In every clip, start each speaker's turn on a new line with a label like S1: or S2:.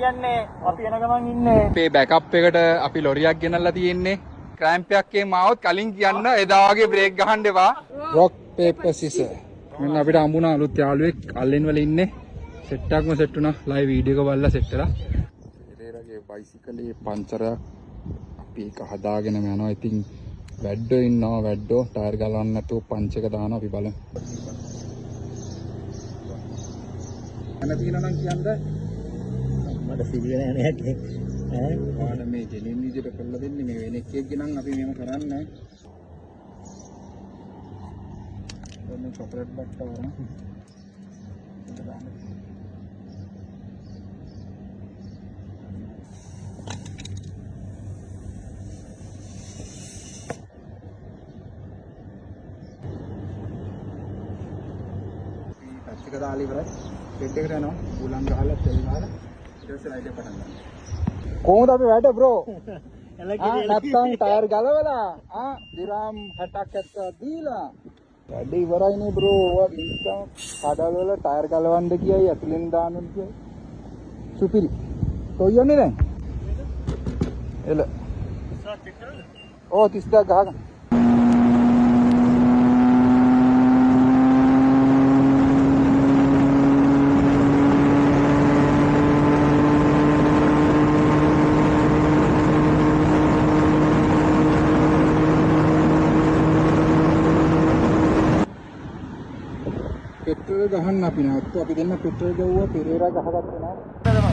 S1: කියන්නේ අපි එන ගමන් ඉන්නේ. අපේ බෑකප් එකට අපි ලොරියක් ගෙනල්ලා තියෙන්නේ. ක්‍රෑම්ප් එකක් ආවොත් කලින් කියන්න එදා වගේ බ්‍රේක් ගහන්න එපා. රොක් පේපර් සිසර්. මෙන්න අපිට හම්බුණා අලුත් යාළුවෙක් අල්ලෙන් වල ඉන්නේ. සෙට් එකක්ම සෙට් වුණා. ලයිව් වීඩියෝ එක බලලා සෙට් කරලා. පෙරේරාගේ බයිසිකලේ පංචරයක් අපි ඒක හදාගෙන යනවා. ඉතින් වැඩෝ ඉන්නවා වැඩෝ ටයර් ගලවන්න නැතුව පංච එක දානවා අපි බලමු. අන්න තියෙනවා නම් කියන්න මට සිහිය නෑ නේද ඈ ඔයාලා මේ ජෙනින් විදියට කරලා දෙන්නේ මේ වෙන එකෙක්ගේ නම් අපි මෙහෙම කරන්නේ නෑ. දැන් චොකලට් බට්ට වරන පැත්තක දාලා ඉවරයි. බෙඩ් එකට යනවා. බුලන් ගහලා තෙල් ගහලා ඊට පස්සේ රයිඩ් එක පටන් ගන්නවා. කොහොමද අපි වැඩ බ්‍රෝ? නැත්තම් ටයර් ගලවලා දිරාම් 60ක් 70ක් දීලා වැඩ ඉවරයිනේ බ්‍රෝ. ඔයා ඉස්සම කඩල වල ටයර් ගලවන්න කියයි ඇතුලෙන් දාන්න කියයි. සුපිරි. කොයියන්නේ දැන්? එල. 30ක් ගහගන්න. පෙට්‍රල් ගහන්න අපි නැවතුවා. අපි දෙන්න පෙට්‍රල් ගවුවා. පෙරේරා ගහගත්තේ නෑ.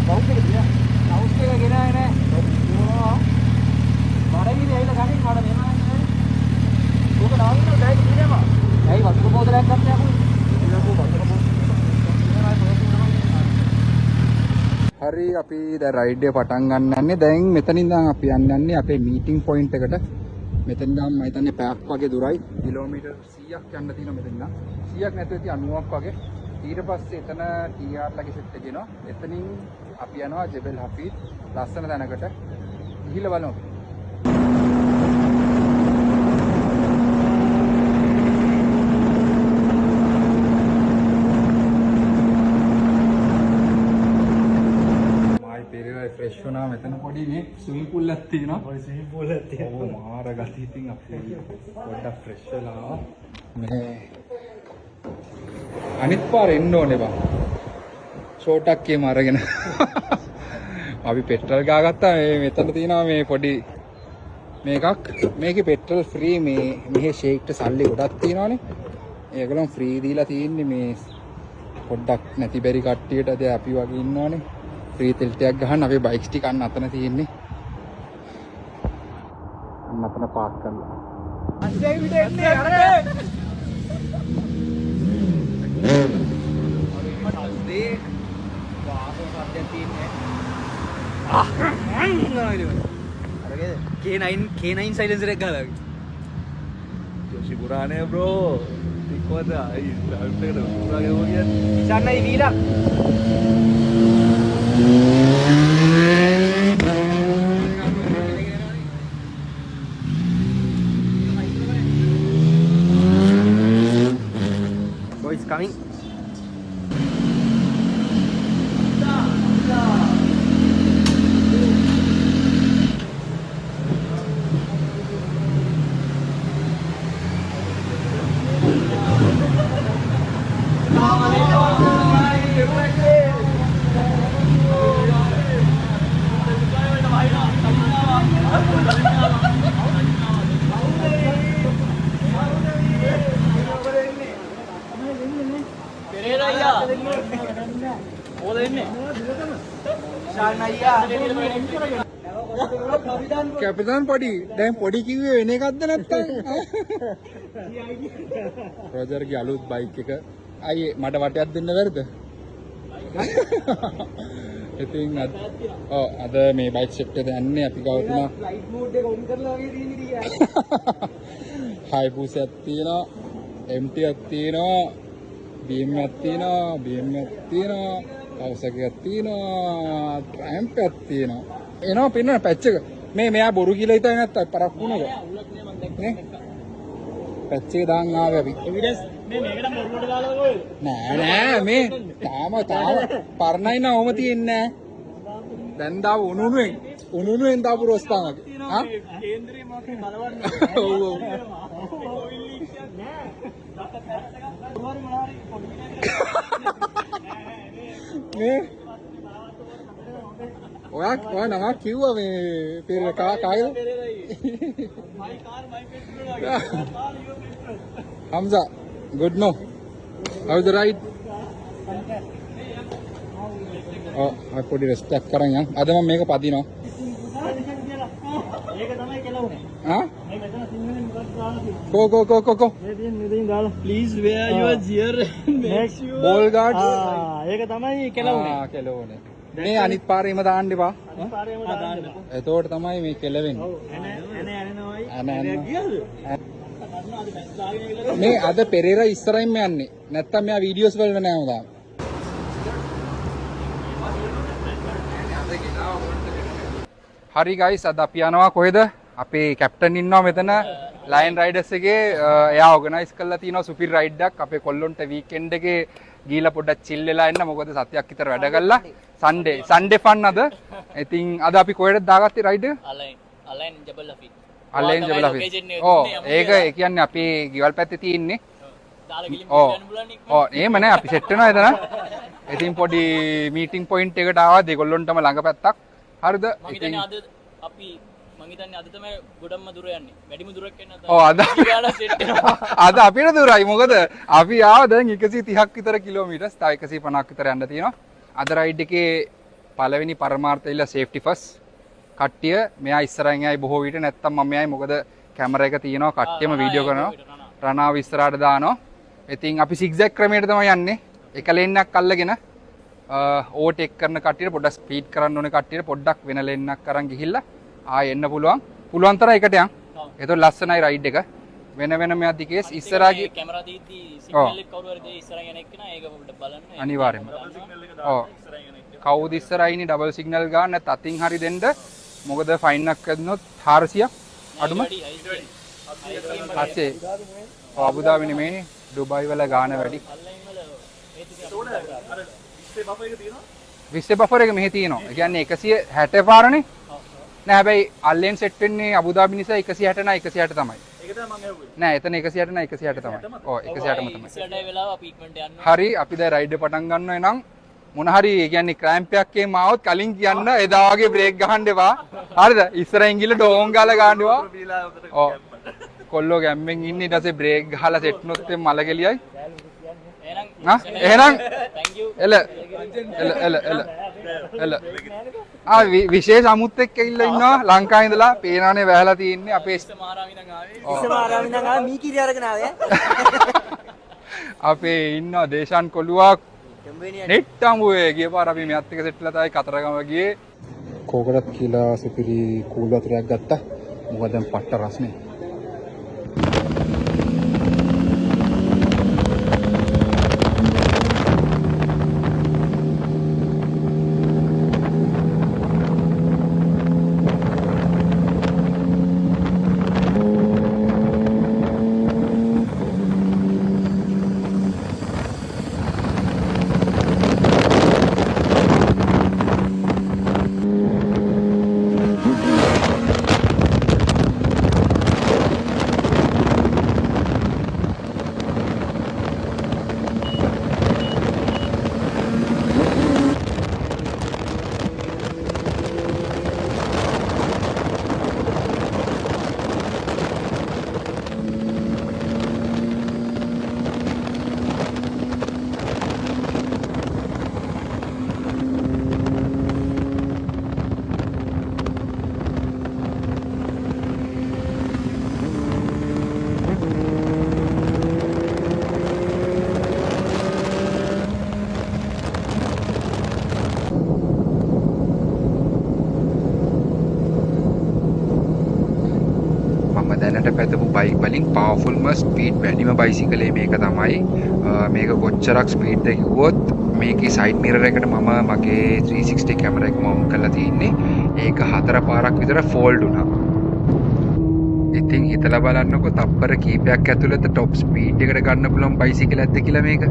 S1: බවුස් එක දිනා. බවුස් එක ගෙනාවේ නෑ. ඕවා. බඩගිනි ඇවිල්ලා ගන්නේ මඩ මෙහෙම නෑ. ඕක නාවින්න ඩයිට් කිනේම. ඇයි වතුර බෝතලයක් ගත්තේ අපු? හරි අපි දැන් රයිඩ් එක පටන් ගන්න යන්නේ. දැන් මෙතනින් ඉඳන් අපි යන්නේ අපේ මීටිං පොයින්ට් එකට. මෙතන ඉඳන් මම හිතන්නේ පැයක් වගේ දුරයි. කිලෝමීටර් 100ක් යන්න තියෙනවා මෙතන ඉඳන්. 100ක් නැතුව ඉතින් 90ක් වගේ. ඊට පස්සේ එතන TR ලගේ සෙට් එක එනවා. එතනින් අපි යනවා ජෙබල් හෆීද් ලස්සන තැනකට. ගිහිල්ලා බලමු. මායි පෙරේරා ෆ්‍රෙෂ් වුණා. මෙතන පොඩි මේ ස්විමින් pool එකක් තියෙනවා. පොඩි ස්විමින් pool එකක් තියෙනවා. ඕ මාර ගතිය ඉතින් අපි පොඩ්ඩක් ෆ්‍රෙෂ් වෙලා මේ අනිත් පාර එන්න ඕනේ බං. ෂෝට් එකේම අරගෙන. අපි පෙට්‍රල් ගාගත්තා. මේ මෙතන තියෙනවා මේ පොඩි මේකක්. මේකේ පෙට්‍රල් ෆ්‍රී. මේ මෙහි ෂේක්ට සල්ලි ගොඩක් තියෙනවානේ. ඒගොල්ලෝ ෆ්‍රී දීලා තියෙන්නේ මේ පොඩ්ඩක් නැති බැරි කට්ටියට. දැන් අපි වගේ ඉන්නවනේ. ෆ්‍රී තෙල් ටිකක් ගහන්න අපේ බයික්ස් ටික අන්න අතන තියෙන්නේ. අන්න අතන පාක් කරලා. අස්සේ විදිහ එන්නේ අරගෙන. K9 silencer එක ගහලා. ජෝෂි පුරානේ බ්‍රෝ. තික්වද අයි ඩ්‍රයිව් එකට පුරාගේ ඕක කියන්නේ. ඉස්සන්නයි වීලක්. Boys coming. කැපිටන් පොඩි දැන් පොඩි කිව්වේ වෙන එකක්ද නැත්තම් රොජර්ගේ අලුත් බයික් එක අයියේ මට වටයක් දෙන්න බැරිද ඉතින් අද මේ බයික් සෙට් එක යන්නේ අපි ගාව තියෙනවා ෆ්ලයිට් මෝඩ් එක ඔන් කරලා වගේ තියෙන ඉතින් හයිබූස් එකක් තියෙනවා MT එකක් තියෙනවා BM එකක් තියෙනවා BM එකක් තියෙනවා අවසකයක් තියෙනවා ට්‍රැම්ප් එකක් තියෙනවා එනවා පින්න පැච් එක මේ මෙයා බොරු කියලා හිතන්නේ නැත්තම් පරක් වුණාද නේ පැච් එක දාන් ආවේ අපි එවිඩන්ස් මේ මේකට මොරුවට දාලා කොහෙද නෑ මේ තාම පරණයි නෝම තියෙන්නේ නෑ දැන් දාව උණුනුවෙන් දාපු රොස්තාන් වගේ. හා?
S2: කේන්දරේ මාකේ බලවන්න.
S1: ඔව් ඔව්. මේ ඔයා නමක් කිව්වා මේ Perera කාගේද?
S2: my car my petrol.
S1: Hamza, good no. How's the ride? Oh, I put respect කරන් යන්. අද මම මේක පදිනවා.
S2: ඒක තමයි කෙලවුනේ.
S1: හා?
S2: මේ මෙතන සිංහලෙන් මොකක්ද දාලා තියෙන්නේ?
S1: Go.
S2: මෙතනින් දාලා please wear your gear make sure
S1: Ball guard.
S2: ඒක තමයි කෙලවුනේ.
S1: කෙලවුනේ. මේ අනිත් පාරේම දාන්න එපා.
S2: අනිත් පාරේම දාන්න.
S1: එතකොට තමයි මේ කෙලවෙන්නේ.
S2: ඔව් එනේ
S1: ඇන.
S2: ගියද?
S1: මේ අද පෙරේර ඉස්සරහින්ම යන්නේ. නැත්තම් මෙයා වීඩියෝස් වල නෑම දාන්න. හරි ගයිස් අද අපි යනවා කොහෙද? අපේ කැප්ටන් ඉන්නවා මෙතන ලයන් රයිඩර්ස් එකේ එයා ඕගනයිස් කරලා තියෙනවා සුපිරි රයිඩ් එකක් අපේ කොල්ලොන්ට වීකෙන්ඩ් එකේ ගිහලා පොඩ්ඩක් චිල් වෙලා එන්න මොකද සතියක් විතර වැඩ කළා සන්ඩේ ෆන් අද ඉතින් අද අපි කොහෙද දාගත්තේ රයිඩ් එක?
S2: අලයින් ජබල් ලෆි.
S1: අලයින් ජබල් ලෆි. ඔව් ඒක කියන්නේ අපේ ගෙවල් පැත්තේ තියෙන්නේ.
S2: දාලා ගිලින්
S1: ඔව්
S2: යන්න බුලන්නේ.
S1: ඔව් එහෙම නෑ අපි සෙට් වෙනවා එතන. ඉතින් පොඩි මීටින් පොයින්ට් එකට ආවා දෙගොල්ලොන්ටම ළඟ පැත්තක්. හරිද?
S2: මම හිතන්නේ අද අපි මම හිතන්නේ අද තමයි ගොඩක්ම දුර යන්නේ. වැඩිම දුරක් යන්න අද.
S1: ඔව් අද
S2: ගාලා සෙට් වෙනවා.
S1: අද අපිට දුරයි මොකද අපි ආව දැන් 130ක් විතර කිලෝමීටර්ස් තව 150ක් විතර යන්න තියෙනවා. අද රයිඩ් එකේ පළවෙනි පරමාර්ථය ඉල්ල සේෆ්ටි ෆස්ට්. කට්ටිය මෙයා ඉස්සරහින් යයි බොහෝ විට නැත්තම් මම යයි මොකද කැමරා එක තියෙනවා කට්ටියම වීඩියෝ කරනවා. රණාව ඉස්සරහට දානවා. ඉතින් අපි සිග්සැග් ක්‍රමයට තමයි යන්නේ. එක ලේන් එකක් අල්ලගෙන ඕවර්ටේක් කරන කට්ටියට පොඩ්ඩක් ස්පීඩ් කරන්න ඕනේ කට්ටියට පොඩ්ඩක් වෙන ලේන් එකක් අරන් ගිහිල්ලා ආයෙ එන්න පුළුවන්. පුළුවන් තරම් එකට යන්. ඒතකොට ලස්සනයි රයිඩ් එක. වෙන වෙනම යද්දි කේස් ඉස්සරහාගේ
S2: කැමරා දීද්දි සිග්නල් එක කවුරු හරි දෙයි ඉස්සරහින් යන එක්කන ඒක පොඩ්ඩක් බලන්න.
S1: අනිවාර්යයෙන්ම. ඔව්. කවුද ඉස්සරහින් ඩබල් සිග්නල් ගන්න නැත්නම් අතින් හරි දෙන්න. මොකද ෆයින් එකක් ඇදුනොත් 400ක් අඩුම. 800. ඔව් අබුදාබි නෙමෙයිනේ. ඩුබායි වල ගාන වැඩි. 20 බෆර් එක මෙහෙ තියෙනවා. ඒ කියන්නේ 160 පාරනේ. නෑ හැබැයි අල්ලෙන් සෙට් වෙන්නේ අබුදාබි නිසා 160 නෑ 160 තමයි. ඒක තමයි මම හෙව්වේ. නෑ එතන 160 නෑ 160 තමයි. ඔව් 160ම තමයි.
S2: ඉස්සරහට වෙලාව අපි ඉක්මනට යන්න.
S1: හරි අපි දැන් රයිඩ් පටන් ගන්නවා එනං මොන හරි ඒ කියන්නේ ක්‍රෑම්ප් එකක් එහෙම ආවොත් කලින් කියන්න එදා වගේ බ්‍රේක් ගහන්න එපා. හරිද? ඉස්සරහින් ගිහලා ඩෝන් ගාලා ගන්න එපා. ඔව්. කොල්ලෝ ගැම්මෙන් ඉන්නේ ඊට පස්සේ බ්‍රේක් ගහලා සෙට් වුණොත් මල ගෙලියයි. එහෙනම්
S2: thank you.
S1: එල විශේෂ අමුත් එක්ක ඇවිල්ලා ඉන්නවා ලංකාවේ ඉඳලා පේනානේ වැහලා තියෙන්නේ අපේ
S2: මහරාමි නම් ආවේ.
S3: ඉස්සමාරාමි නම් ආවේ මී කිරි අරගෙන ආවේ.
S1: අපේ ඉන්නවා දේශාන් කොළුවක්
S3: කම්බේනියා
S1: නෙට් අඹුවේ ගිය පාර අපි මෙයත් එක සෙට්ලා තමයි කතරගම ගියේ කෝකරත් කියලා සුපිරි කූල් වතුරක් ගත්තා මොකද දැන් පට්ට රස්නේ දැනට පැදපු බයික් වලින් පවර්ෆුල්ම ස්පීඩ් වැඩිම බයිසිකලේ මේක තමයි මේක කොච්චරක් ස්පීඩ්ද කිව්වොත් මේකේ සයිඩ් මිරර් එකට මම මගේ 360 කැමරා එක මවුන්ට් කරලා තින්නේ ඒක 4 පාරක් විතර ෆෝල්ඩ් වුණා ඉතින් හිතලා බලන්නකො තප්පර කීපයක් ඇතුළත টොප් ස්පීඩ් එකට ගන්න පුළුවන් බයිසිකලයක්ද කියලා මේක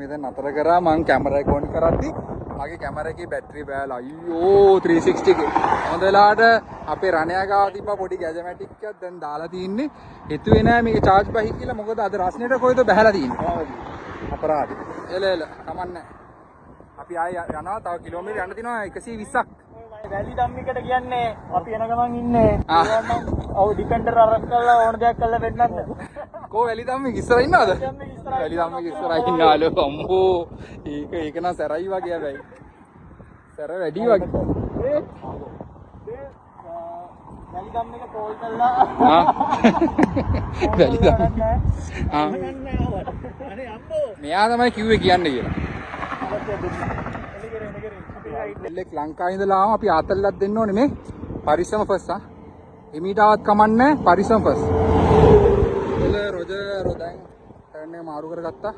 S1: මෙතන නතර කරා මං කැමරා එක ඔන් කරද්දි මගේ කැමරා එකේ බැටරි බෑලා අයියෝ 360 එකේ හොඳ වෙලාවට අපේ රණයා ගාව තිබ්බ පොඩි ගැජමැටික් එකක් දැන් දාලා තින්නේ හිතුවේ නෑ මේක charge බහි කියලා මොකද අද රස්නෙට කොයිද බහැලා තින්නේ අපරාධ එල කමන්නේ අපි ආය යනවා තව කිලෝමීටර් යන්න තියෙනවා 120ක්
S2: වැලි ධම්මිකට කියන්නේ අපි එන ගමන් ඉන්නේ ඔව් ඩිපෙන්ඩර් අරන් කරලා ඕන දෙයක් කරලා වෙන්නත්
S1: කෝ වැලි ධම්මික ඉස්සර ඉන්නවද වැලි ධම්මික ඉස්සර ඉන්නාලු අම්මෝ ඒක නම් සැරයි වගේ හැබැයි සැර වැඩි වගේ
S2: වැලි ධම්මික කෝල් කරලා
S1: වැලි ධම්මික
S2: අනේ අම්මෝ
S1: මෙයා තමයි කිව්වේ කියන්නේ කියලා එල්ලෙක් ලංකාවේ ඉඳලා ආවම අපි ආතල්ලක් දෙන්න ඕනේ මේ පරිස්සම ෆස් එමීටාවත් කමන්නේ පරිස්සම ෆස් එල රොජර් දැන් ටර්න් එක මාරු කරගත්තා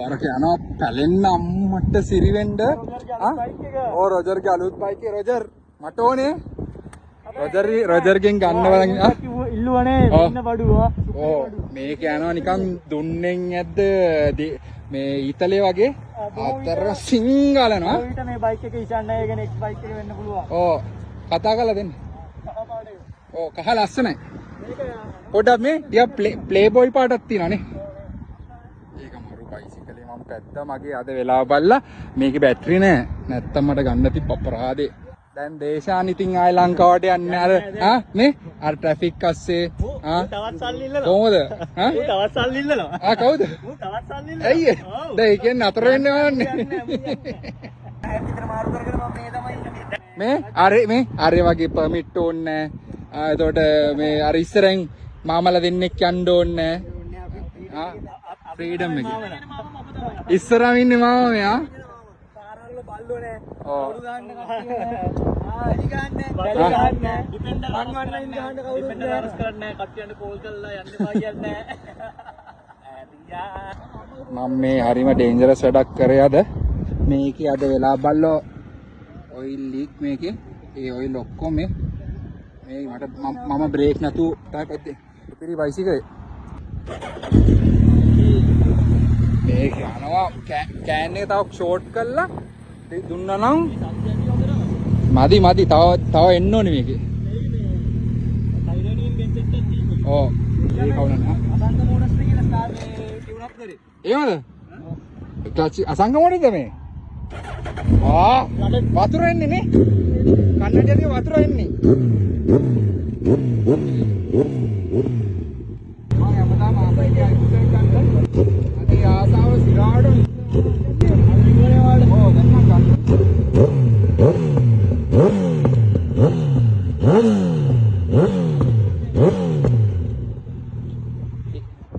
S1: අරක යනවා පැලෙන්න අම්මට සිරිවෙන්ඩ රොජර්ගේ අලුත් බයික් එක රොජර් මට ඕනේ රොජර්ගෙන් ගන්න බලන්
S2: ඉල්ලුවනේ ඉන්න බඩුවා
S1: මේක යනවා නිකන් දුන්නෙන් ඇද්ද මේ ඊතලේ වගේ අතර සිංගලනවා
S2: ඊට මේ බයික් එක ඉෂාන් අයගෙන එක්ස් බයික් එක වෙන්න පුළුවන්
S1: කතා කරලා දෙන්න කහ ලස්සනයි පොඩ්ඩක් මේ ටිකක් ප්ලේ බොයි පාටක් තියෙනවානේ පැත්ත මගේ අද වෙලා බලලා මේකේ බැටරි නෑ නැත්තම් මට ගන්න තිබ්බ අපරාධේ දැන් දේශාන් ඉතින් ආය ලංකාවට යන්නේ අර මේ අර ට්‍රැෆික් අස්සේ
S2: තවත් සල්ලි ඉල්ලනවා
S1: කොහොමද
S2: තවත් සල්ලි ඉල්ලනවා
S1: කවුද
S2: තවත් සල්ලි ඉල්ලනවා
S1: ඇයි දැන් ඒ කියන්නේ අතර වෙන්න ඕනේ මේ අර වගේ පර්මිට් ඕනේ නෑ එතකොට මේ අර ඉස්සරෙන් මාමලා දෙන්නෙක් යන්න ඕනේ නෑ ෆ්‍රීඩම් එක ඉස්සරහම ඉන්නේ මාමා මෙයා
S2: පාරවල බල්ලෝනේ
S1: ඔව්
S2: කවුරු ගන්න කට්ටිය ගන්න ඩිපෙන්ඩර් අන්වන්න ඉන්න ගන්න කවුරු ඩිපෙන්ඩර් අරස් කරන්නේ කට්ටියන්ට කෝල් කරලා යන්න එපා කියන්නේ
S1: මම මේ හරිම ඩේන්ජරස් වැඩක් කරේ අද මේකේ අද වෙලා බල්ලෝ ඔයිල් ලීක් මේකේ ඒ ඔයිල් ඔක්කොම මේ මට මම බ්‍රේක් නැතුව තමයි පැත්තේ පිරි බයිසිකලේ මේක යනවා කෑන් එක තව ෂෝට් කරලා දුන්නා නම් මදි තව එන්න ඕනේ මේකේ ඔව් ඒ කවුනන
S2: අසංග මොනස් කියලා ස්ටාර් ටියුන් අප් කරේ
S1: එහෙමද අසංග මොනේද මේ වතුර එන්නේ නේ කන්නඩියදී වතුර එන්නේ මම හැමදාම ආපයිගේ අයිස්කර් ගන්න අදී ආසාව සිරාඩ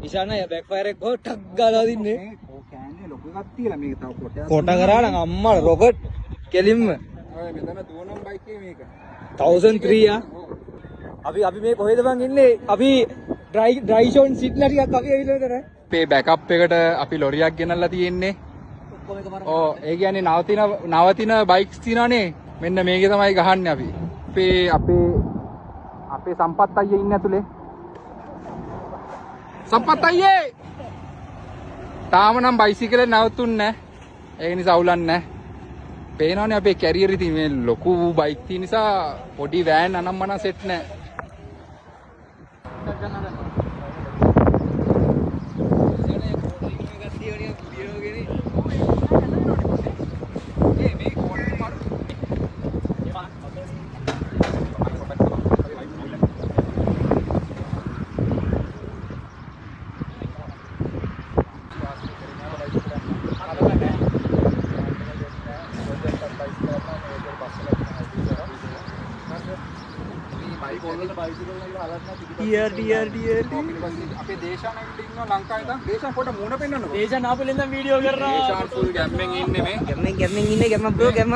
S3: ඉෂාන බෑක් ෆයර් එක ටක් ගාලා දින්නේ
S1: කෑන්නේ ලොකු එකක් තියලා මේක තව
S3: කොට කරා නම් අම්මා රොකට් කෙලින්ම
S1: ඔය මෙතන දුවනම් බයික් එක මේක
S3: 1003 අපි මේ කොහෙද බං ඉන්නේ අපි ඩ්‍රයි ෂෝන් සිට්ලා ටිකක් වගේ ඇවිල්ලා නේද
S1: අපේ බෑකප් එකට අපි ලොරියක් ගෙනල්ලා තියෙන්නේ ඒ කියන්නේ නවතින බයික්ස් තියෙනවානේ මෙන්න මේකේ තමයි ගහන්නේ අපි අපේ සම්පත් අයියේ ඉන්නේ ඇතුලේ සම්පත් අයියේ තාම නම් බයිසිකලේ නවතුන්නේ නැහැ ඒක නිසා අවුලක් නැහැ පේනවනේ අපේ කැරියර් ඉතින් මේ ලොකු බයික් තියෙන නිසා පොඩි වෑන් අනම්මන සෙට් නැහැ මේ
S2: ටියර්
S1: අපේ දේශාන ඇවිල්ලා ඉන්නවා ලංකාවේ ඉඳන්. දේශාන පොඩ මූණ පෙන්නන්නකෝ.
S2: දේශන් ආපෙල ඉඳන් වීඩියෝ කරනවා.
S1: දේශාන ෆුල් ගැම්මෙන් ඉන්නේ මේ.
S3: ගැම්මෙන් ඉන්නේ ගැම්ම බ්‍රෝ ගැම්ම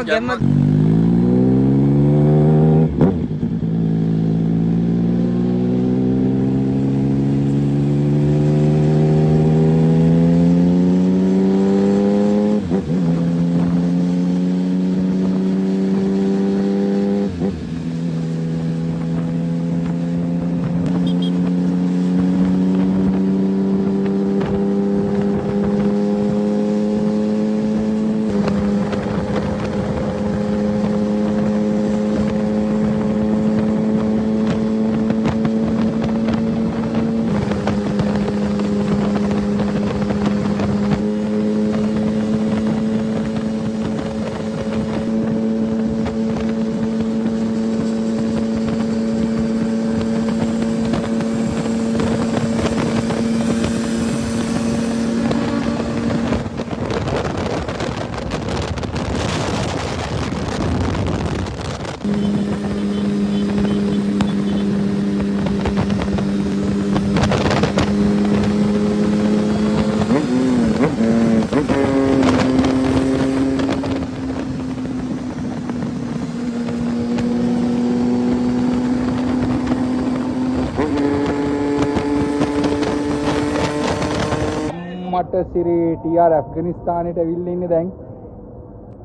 S1: මට සිරි ටීආර් ඇෆ්ගනිස්තානෙට ඇවිල්ලා ඉන්නේ දැන්.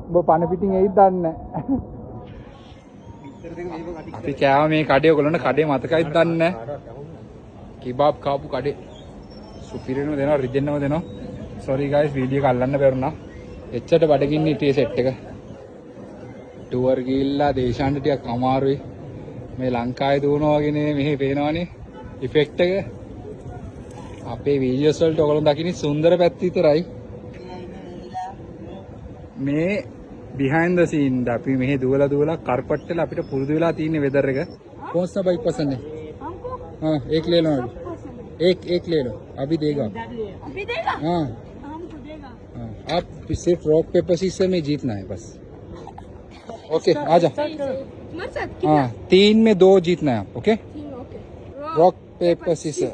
S1: ඔබ පණ පිටින් එයිද දන්නේ නැහැ. අපි කෑව මේ කඩේ ඔයගොල්ලන්ට කඩේ මතකයිද දන්නේ නැහැ. කිබාබ් කාපු කඩේ. සුපිරිනම දෙනවා රිදෙන්නම දෙනවා. sorry guys වීඩියෝ එක අල්ලන්න බැරුණා. එච්චරට බඩගින්න හිටියේ සෙට් එක. ටුවර් ගිහිල්ලා දේශාන්ට ටිකක් අමාරුයි. මේ ලංකාවේ දුවනවා වගේ නේ මෙහි පේනවනේ ඉෆෙක්ට් එක. අපේ වීඩියෝස් වලට ඔයගොල්ලෝ දකින්නේ සුන්දර පැත්ත විතරයි. මේ behind the scene අපි මෙහි දුවලා කරපට්ටල අපිට පුරුදු වෙලා තියෙන වෙදර් එක. कौन सा बाइक पसंद है? हाँ एक ले लो अभी. एक ले लो अभी देगा.
S4: अभी देगा?
S1: हाँ
S4: हमको देगा.
S1: हाँ आप सिर्फ रॉक पेपर सीजर में जीतना है बस. ओके आजा. हाँ 3 में 2 जीतना है आप. Okay rock paper scissor.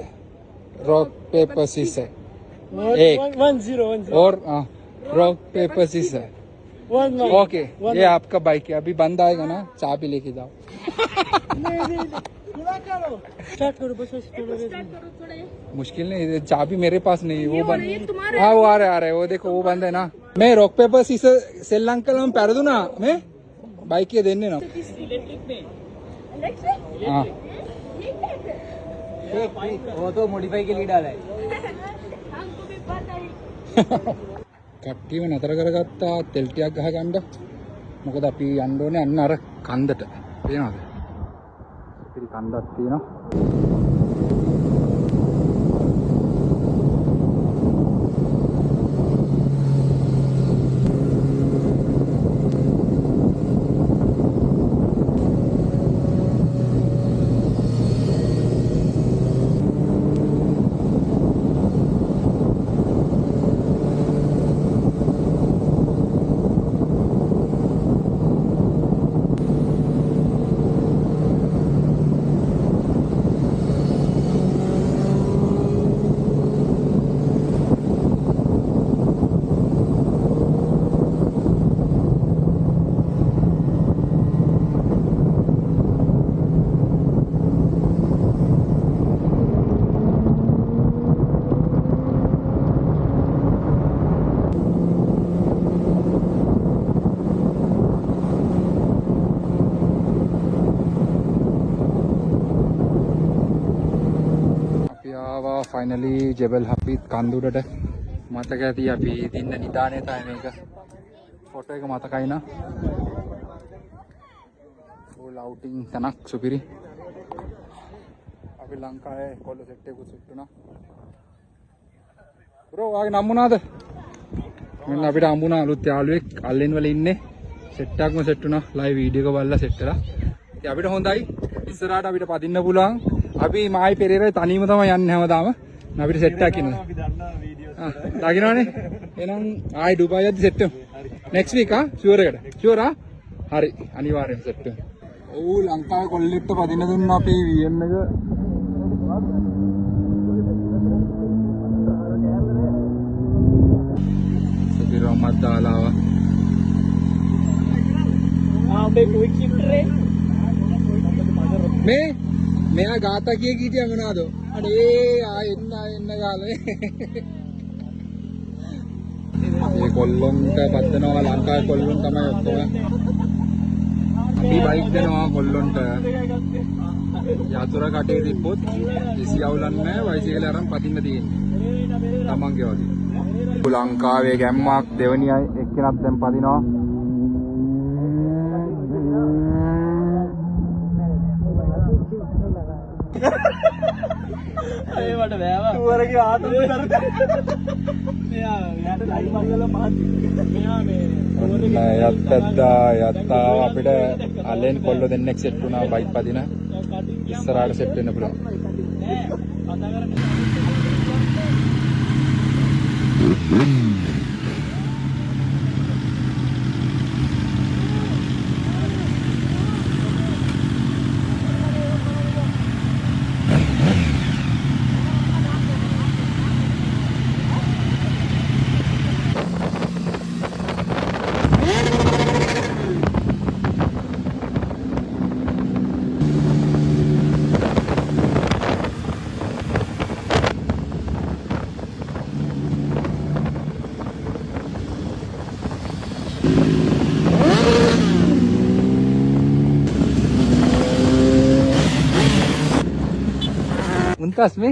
S1: Rock paper scissor. एक
S2: 1-0
S1: और रॉक पेपर सीजर. ओके ये आपका बाइक है. अभी बंद आएगा ना चाबी लेके जाओ.
S2: स्टार्ट करो बस
S1: मुश्किल नहीं चाबी मेरे पास नहीं है. वो बंद. हाँ वो आ रहा है वो देखो वो बंद है ना. मैं रॉक पेपर सीजर श्रीलंका में पैर दूं ना मैं बाइक ये देने ना. हाँ
S3: वो तो मॉडिफाई के लिए डाला है.
S4: हमको भी पता है.
S1: කට්ටියම නතර කරගත්තා තෙල් ටිකක් ගහ ගන්න. මොකද අපි යන්න ඕනේ අන්න අර කන්දට. පේනවද? ඉතින් කන්දක් තියෙනවා. फाइनली जबल हफीज कांदुडට මතක ඇති අපි දින්න නිදානේ තමයි මේක ෆොටෝ එක මතකයි නා ෆුල් අවුටින් තනක් සුපිරි අපි ලංකාවේ කොල්ල සෙට් එකක් සුට්ටුනා බ්‍රෝ ආගේ නම් මොනවාද මෙන්න අපිට හම්බුණා අලුත් යාළුවෙක් අල්ලෙන් වල ඉන්නේ සෙට් එකක්ම සෙට් වුණා ලයිව් වීඩියෝ එක බලලා සෙට් කරලා ඉතින් අපිට හොඳයි ඉස්සරහට අපිට පදින්න පුළුවන් අපි මායි පෙරේරා තනියම තමයි යන්නේ හැමදාම අපිට සෙට් එකක් ඉන්නවා අපි දන්නා වීඩියෝස් දකින්නවනේ එහෙනම් ආයි ඩුබායි යද්දි සෙට් වෙමු නෙක්ස්ට් වීක් ෂුවර් එකට ෂුවර් හරි අනිවාර්යෙන් සෙට් වෙමු ඔව් ලංකාවේ කොල්ලෙක්ට පදින්න දුන්නා අපේ VM එක. සුපිරමත් දාලාව.
S2: අපේ ක්වික් ෂිෆ්ටරේ
S1: මේ මෙයා ගාතා කිය කීටිය මොනවාද? අනේ එන්න ගාලේ. මේ කොල්ලොන්ට පද්දනවා ලංකාවේ කොල්ලොන් තමයි ඔක්කොම. අපි බයික් දෙනවා කොල්ලොන්ට. යතුරු කටේ තිබ්බොත් කිසි අවුලක් නැහැ බයිසිකල් අරන් පදින්න තියෙන්නේ. තමන්ගේ වගේ. ලංකාවේ ගැම්මක් දෙවනි එක්කෙනක් දැන් පදිනවා.
S2: ඒ මට බෑවා. ඌරගේ ආතල් කරත. මෙයා යාට ලයිව් මංගල මහත්. මෙයා මේ
S1: යත්තා අපිට අලෙන් කොල්ල දෙන්නෙක් සෙට් වුණා බයික් පදින. ඉස්සරහට සෙට් වෙන්න පුළුවන්. Untas me?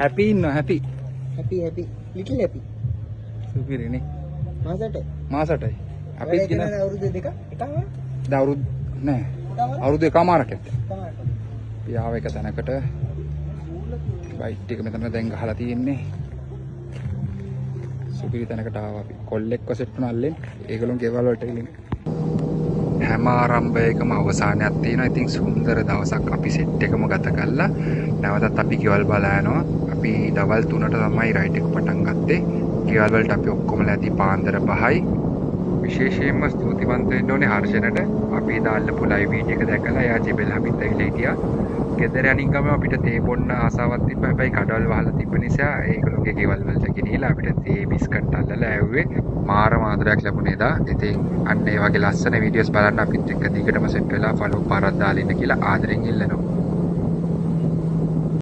S1: Happy no happy.
S3: happy little happy
S1: සුපිරිනේ.
S3: මාසට
S1: මාසටයි. අපිත් කියන
S3: අවුරුදු දෙක එකම
S1: දවුරුදු නෑ. අවුරුදු එකමාරක් ඇත්ත.
S3: තමයි.
S1: අපි ආව එක තැනකට බයික් ටික මෙතන දැන් ගහලා තියෙන්නේ. සුපිරි තැනකට ආවා අපි. කොල්ලෙක්ව සෙට් වුණා අල්ලෙන්. ඒගොල්ලෝ ගෙවල් වලට ගිහින්. හැම ආරම්භයකම අවසානයක් තියෙනවා. ඉතින් සුන්දර දවසක් අපි සෙට් එකම ගත කළා. නැවතත් අපි ගෙවල් බලා යනවා. අපි දවල් 3ට තමයි රයිඩ් එක පටන් ගත්තේ. ගෙවල් වලට අපි ඔක්කොම ලැබි පාන්දර 5යි. විශේෂයෙන්ම ස්තුතිවන්ත වෙන්න ඕනේ හර්ෂණට. අපි දාල්ලපු ලයිව් වීඩියෝ එක දැකලා එයා ජෙබෙල් හබිත් ඇවිල්ලා හිටියා. ගෙදර යනින් ගම අපිට තේ බොන්න ආසාවක් තිබ්බා. හැබැයි කඩවල් වහලා තිබ්බ නිසා ඒගොල්ලෝගේ ගෙවල් වලට ගෙනියලා අපිට තේ බිස්කට් අල්ලලා ඇව්වේ. මාරම ආදරයක් ලැබුණේ දා. ඉතින් අන්න ඒ වගේ ලස්සන වීඩියෝස් බලන්න අපිත් එක්ක දිගටම සෙට් වෙලා ෆලෝ පාරක් දාලා ඉන්න කියලා ආදරෙන් ඉල්ලනවා.